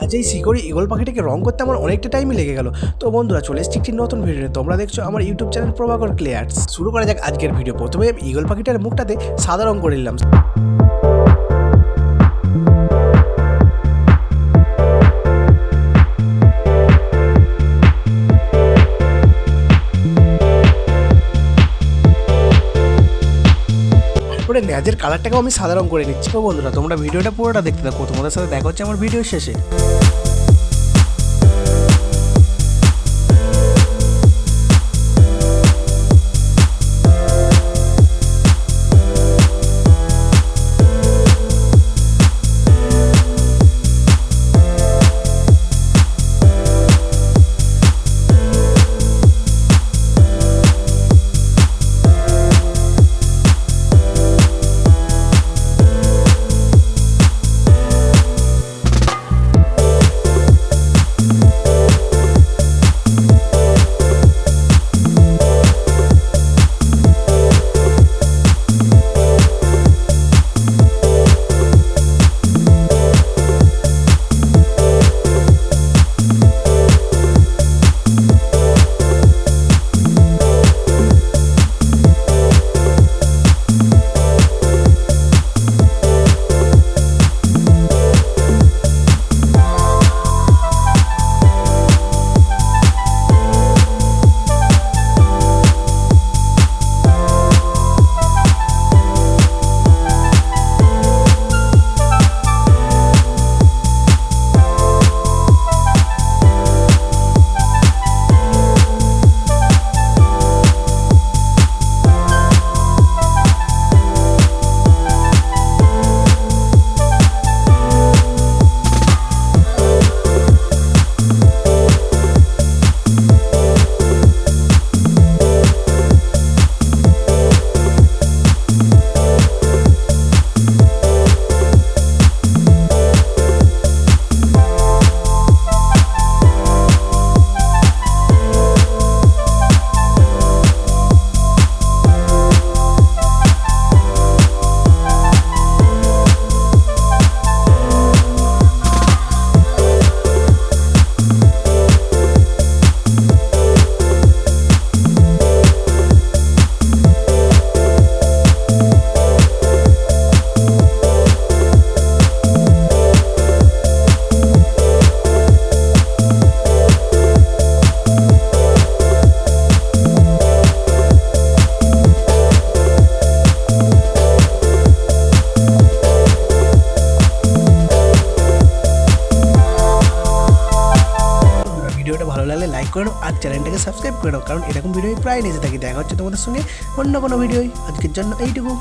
আজ এই শিকড়ি ঈগল পাখিটাকে রং করতে আমার অনেকটা টাইমই লেগে গেল। তো বন্ধুরা চলে এসেছি একটি নতুন ভিডিও। তোমরা দেখছো আমার ইউটিউব চ্যানেল প্রভাকর ক্লায়ার্টস। শুরু করা যাক আজকের ভিডিও। প্রথমে ঈগল পাখিটার মুখটাতে সাদা রং করে নিলাম। পরে লেজের কালারটাকেও আমি সাদা রং করে নিচ্ছি। তো বন্ধুরা তোমরা ভিডিওটা পুরোটা দেখতে থাকো, তোমাদের সাথে দেখা হচ্ছে আমার ভিডিও শেষে। ভিডিওটা ভালো লাগলে লাইক করে নাও আর চ্যানেলটাকে সাবস্ক্রাইব করে নাও, কারণ এরকম ভিডিও প্রায় নিয়ে থাকি। দেখা হচ্ছে তোমাদের সঙ্গে অন্য কোনো ভিডিওই। আজকের জন্য এইটুকু।